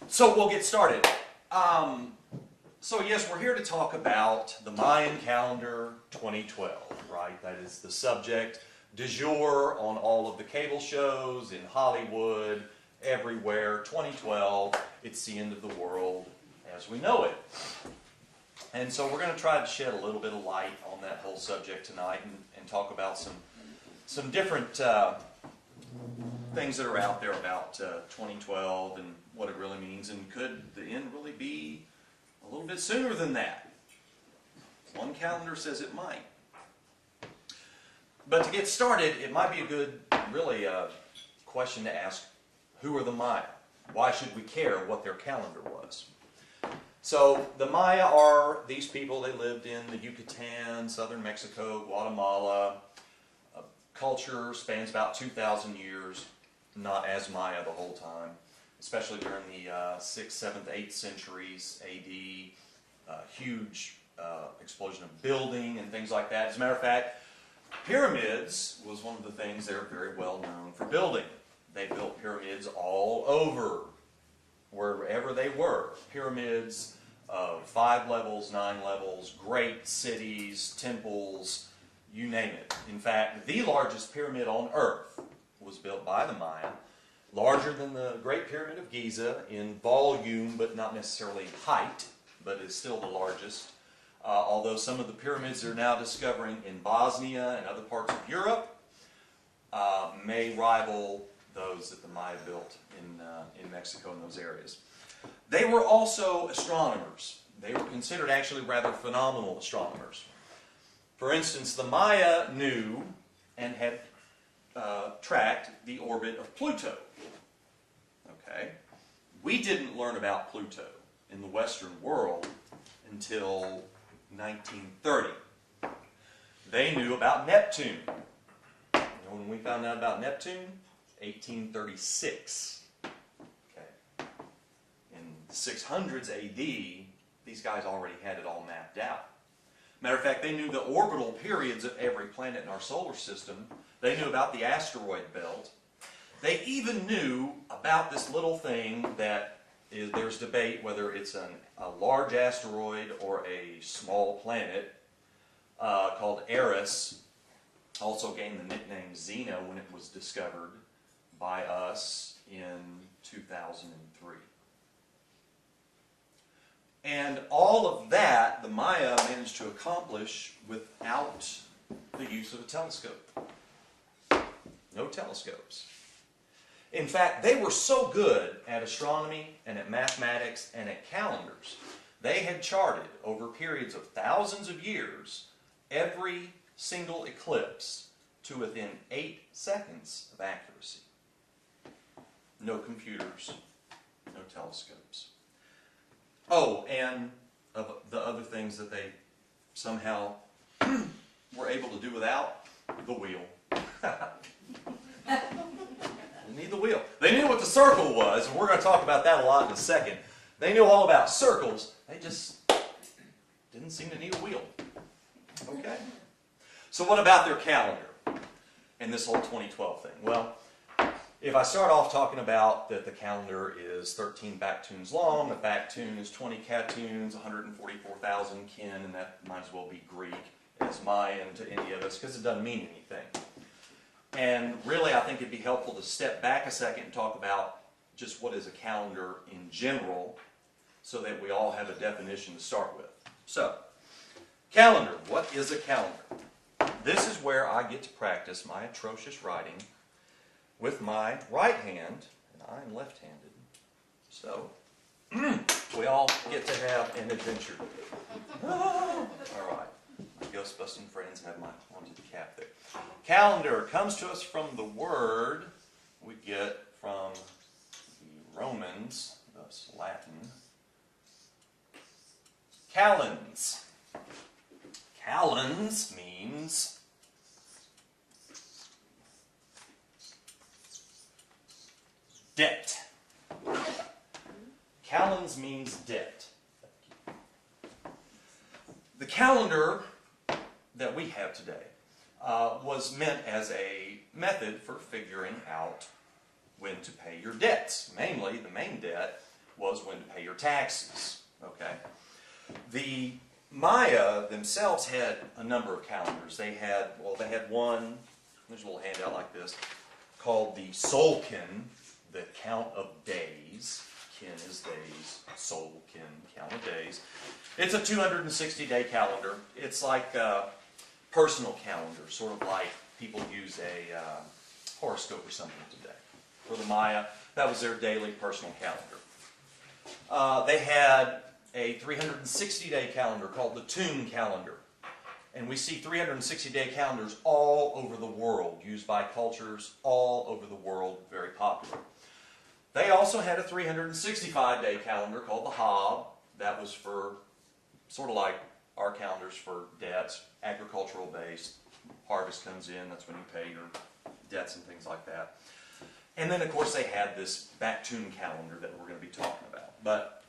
So we'll get started. So yes, we're here to talk about the Mayan calendar 2012, right? That is the subject du jour on all of the cable shows in Hollywood, everywhere. 2012, it's the end of the world as we know it. And so we're going to try to shed a little bit of light on that whole subject tonight and talk about some different things that are out there about 2012 and what it really means, and could the end really be a little bit sooner than that? One calendar says it might. But to get started, it might be a good, really, question to ask, who are the Maya? Why should we care what their calendar was? So the Maya are these people. They lived in the Yucatan, southern Mexico, Guatemala. Culture spans about 2,000 years, not as Maya the whole time, especially during the 6th, 7th, 8th centuries AD. Huge explosion of building and things like that. As a matter of fact, pyramids was one of the things they were very well known for building. They built pyramids all over, wherever they were. Pyramids of 5 levels, 9 levels, great cities, temples, you name it. In fact, the largest pyramid on earth was built by the Maya, larger than the Great Pyramid of Giza in volume, but not necessarily height, but is still the largest. Although some of the pyramids they're now discovering in Bosnia and other parts of Europe may rival those that the Maya built in Mexico and those areas. They were also astronomers. They were considered actually rather phenomenal astronomers. For instance, the Maya knew and had tracked the orbit of Pluto. Okay? We didn't learn about Pluto in the Western world until 1930. They knew about Neptune. You know when we found out about Neptune? 1836. Okay. In the 600s AD, these guys already had it all mapped out. Matter of fact, they knew the orbital periods of every planet in our solar system. They knew about the asteroid belt. They even knew about this little thing that there's debate whether it's a large asteroid or a small planet called Eris. Also gained the nickname Xena when it was discovered by us in 2003. And all of that, the Maya managed to accomplish without the use of a telescope. No telescopes. In fact, they were so good at astronomy and at mathematics and at calendars, they had charted over periods of thousands of years every single eclipse to within 8 seconds of accuracy. No computers, no telescopes. Oh, and of the other things that they somehow were able to do without, the wheel. They need the wheel. They knew what the circle was, and we're going to talk about that a lot in a second. They knew all about circles. They just didn't seem to need a wheel. Okay? So what about their calendar and this whole 2012 thing? Well, if I start off talking about that the calendar is 13 backtunes long, a backtune is 20 catunes, 144,000 kin, and that might as well be Greek as Mayan to any of us because it doesn't mean anything. And really, I think it'd be helpful to step back a second and talk about just what is a calendar in general so that we all have a definition to start with. So, calendar. What is a calendar? This is where I get to practice my atrocious writing with my right hand, and I'm left-handed. So, we all get to have an adventure. All right. My ghost-busting friends have my haunted cap there. Calendar comes to us from the word we get from the Romans, thus Latin. Calends. Calends means debt. Calends means debt. The calendar that we have today was meant as a method for figuring out when to pay your debts. Mainly, the main debt was when to pay your taxes. Okay. The Maya themselves had a number of calendars. They had one, there's a little handout like this, called the Solkin, the count of days. Kin is days, Solkin, count of days. It's a 260-day calendar. It's like a personal calendar, sort of like people use a horoscope or something today. For the Maya, that was their daily personal calendar. They had a 360-day calendar called the Tune calendar. And we see 360-day calendars all over the world, used by cultures all over the world, very popular. They also had a 365-day calendar called the Hob. That was for sort of like our calendars for debts, agricultural based. Harvest comes in, that's when you pay your debts and things like that. And then, of course, they had this Bactune calendar that we're going to be talking about. But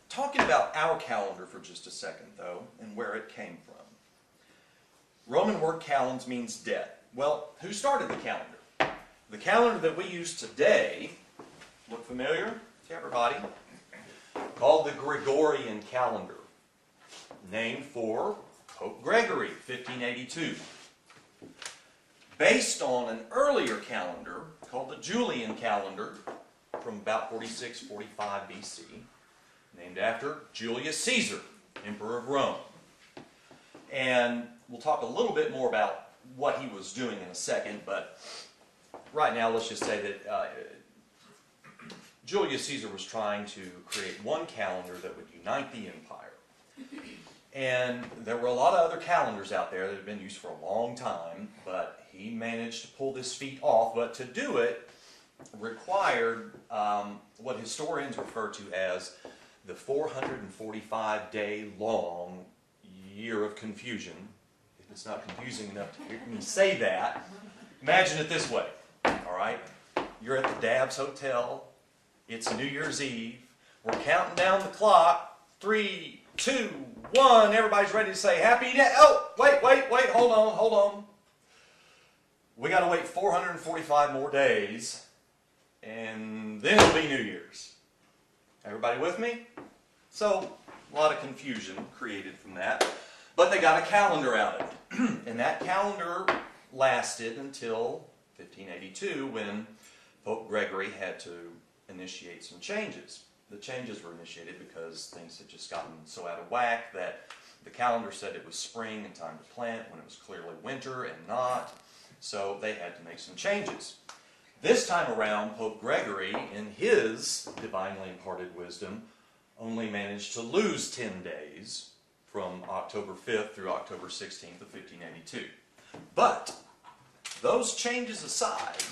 talking about our calendar for just a second, though, and where it came from. Roman word calends means debt. Well, who started the calendar? The calendar that we use today, look familiar to everybody, called the Gregorian calendar, named for Pope Gregory, 1582. Based on an earlier calendar called the Julian calendar from about 46-45 BC, named after Julius Caesar, Emperor of Rome. And we'll talk a little bit more about what he was doing in a second, but right now let's just say that Julius Caesar was trying to create one calendar that would unite the empire. And there were a lot of other calendars out there that had been used for a long time, but he managed to pull this feat off. But to do it required what historians refer to as the 445-day long year of confusion. If it's not confusing enough to hear me say that, imagine it this way, all right? You're at the Dabbs Hotel. It's New Year's Eve. We're counting down the clock. 3, 2, 1. Everybody's ready to say Happy Day. Oh, wait, hold on. We got to wait 445 more days, and then it'll be New Year's. Everybody with me? So, a lot of confusion created from that. But they got a calendar out of it. And that calendar lasted until 1582, when Pope Gregory had to initiate some changes. The changes were initiated because things had just gotten so out of whack that the calendar said it was spring and time to plant when it was clearly winter and not. So they had to make some changes. This time around, Pope Gregory, in his divinely imparted wisdom, only managed to lose 10 days from October 5th through October 16th of 1582. But those changes aside,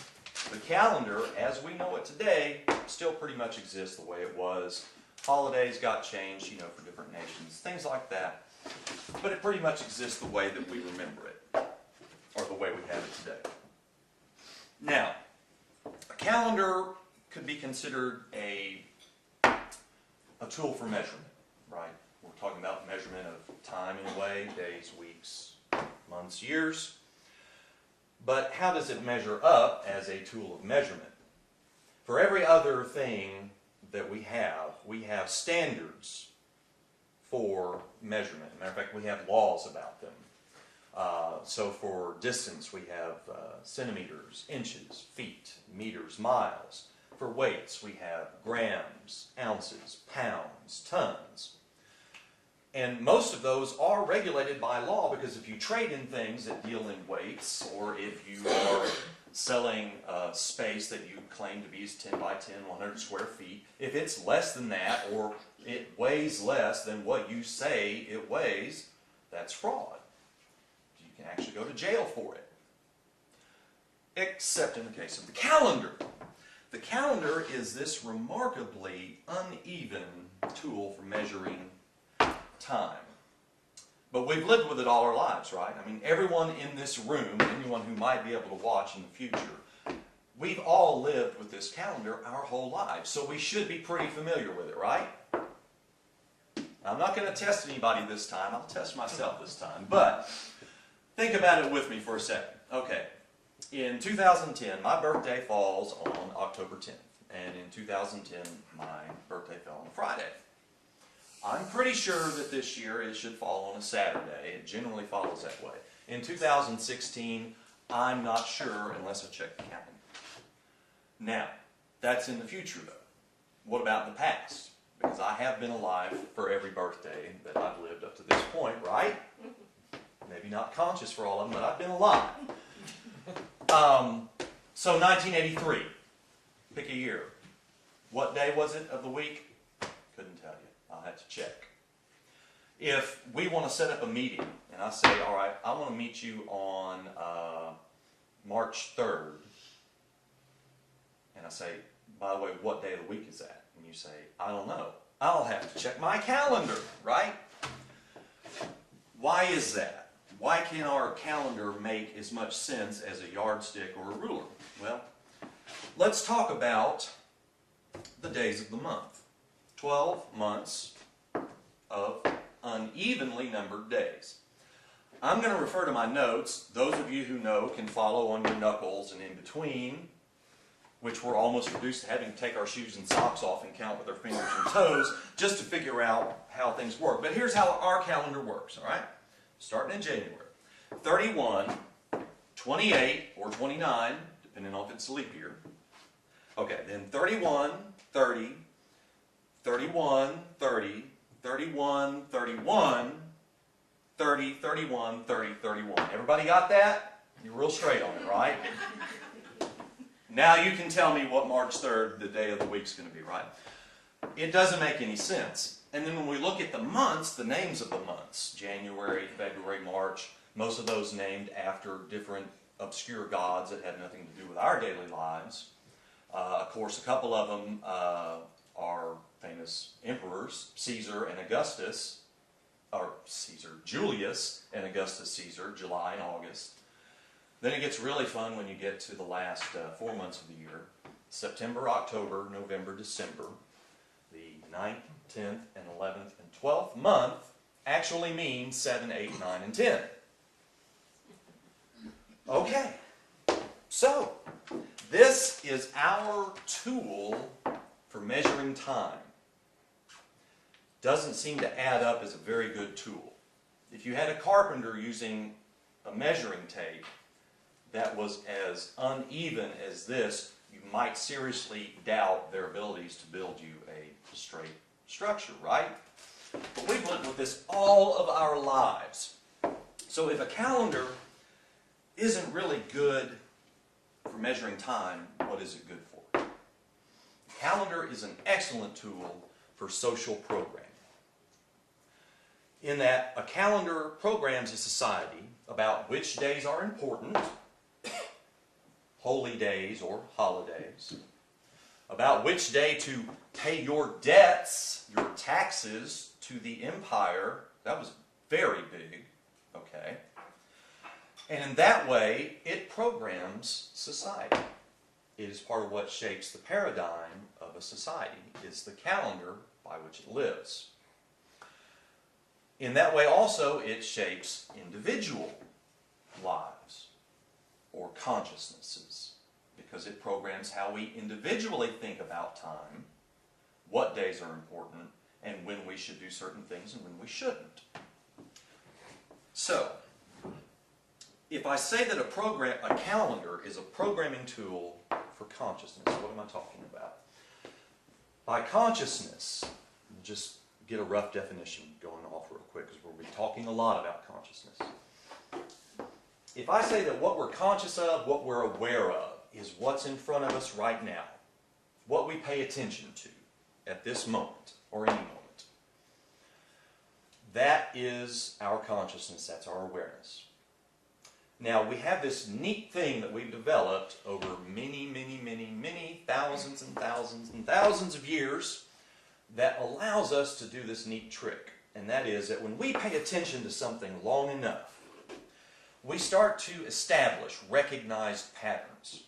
the calendar, as we know it today, still pretty much exists the way it was. Holidays got changed, for different nations, things like that. But it pretty much exists the way that we remember it, or the way we have it today. Now, a calendar could be considered a tool for measurement, right? We're talking about measurement of time in a way, days, weeks, months, years. But how does it measure up as a tool of measurement? For every other thing that we have standards for measurement. As a matter of fact, we have laws about them. So for distance, we have centimeters, inches, feet, meters, miles. For weights, we have grams, ounces, pounds, tons. And most of those are regulated by law, because if you trade in things that deal in weights, or if you are selling space that you claim to be 10 by 10, 100 square feet, if it's less than that, or it weighs less than what you say it weighs, that's fraud. You can actually go to jail for it. Except in the case of the calendar. The calendar is this remarkably uneven tool for measuring time. But we've lived with it all our lives, right? I mean, everyone in this room, anyone who might be able to watch in the future, we've all lived with this calendar our whole lives, so we should be pretty familiar with it, right? I'm not going to test anybody this time. I'll test myself this time. But think about it with me for a second. Okay. In 2010, my birthday falls on October 10th. And in 2010, my birthday fell on a Friday. I'm pretty sure that this year it should fall on a Saturday. It generally follows that way. In 2016, I'm not sure unless I check the calendar. Now, that's in the future though. What about in the past? Because I have been alive for every birthday that I've lived up to this point, right? Maybe not conscious for all of them, but I've been alive. So 1983. Pick a year. What day was it of the week? Couldn't tell you. I'll have to check. If we want to set up a meeting, and I say, all right, I want to meet you on March 3rd, and I say, by the way, what day of the week is that? And you say, I don't know. I'll have to check my calendar, right? Why is that? Why can't our calendar make as much sense as a yardstick or a ruler? Well, let's talk about the days of the month. 12 months of unevenly numbered days. I'm going to refer to my notes. Those of you who know can follow on your knuckles and in between, which we're almost reduced to having to take our shoes and socks off and count with our fingers and toes just to figure out how things work. But here's how our calendar works, all right? Starting in January. 31, 28, or 29, depending on if it's a leap year. Okay, then 31, 30, 31, 30, 31, 31, 30, 31, 30, 31. Everybody got that? You're real straight on it, right? Now you can tell me what March 3rd, the day of the week, is going to be, right? It doesn't make any sense. And then when we look at the months, the names of the months, January, February, March, most of those named after different obscure gods that had nothing to do with our daily lives. Of course, a couple of them are famous emperors, Caesar and Augustus, or Caesar, Julius and Augustus Caesar, July and August. Then it gets really fun when you get to the last 4 months of the year, September, October, November, December. The 9th, 10th, and 11th, and 12th month actually means 7, 8, 9, and 10. Okay, so this is our tool for measuring time. Doesn't seem to add up as a very good tool. If you had a carpenter using a measuring tape that was as uneven as this, you might seriously doubt their abilities to build you a straight structure, right? But we've lived with this all of our lives. So if a calendar isn't really good for measuring time, what is it good for? A calendar is an excellent tool for social programming. In that a calendar programs a society about which days are important, holy days or holidays, about which day to pay your debts, your taxes to the empire. That was very big, okay? And in that way, it programs society. It is part of what shapes the paradigm of a society, is the calendar by which it lives. In that way also, it shapes individual lives or consciousnesses, because it programs how we individually think about time, what days are important, and when we should do certain things and when we shouldn't. So, if I say that a calendar is a programming tool for consciousness, what am I talking about? By consciousness, just get a rough definition going off real quick, because we'll be talking a lot about consciousness. If I say that what we're conscious of, what we're aware of, is what's in front of us right now, what we pay attention to at this moment or any moment, that is our consciousness, that's our awareness. Now, we have this neat thing that we've developed over many, many, many, many thousands and thousands and thousands of years that allows us to do this neat trick. And that is that when we pay attention to something long enough, we start to establish recognized patterns.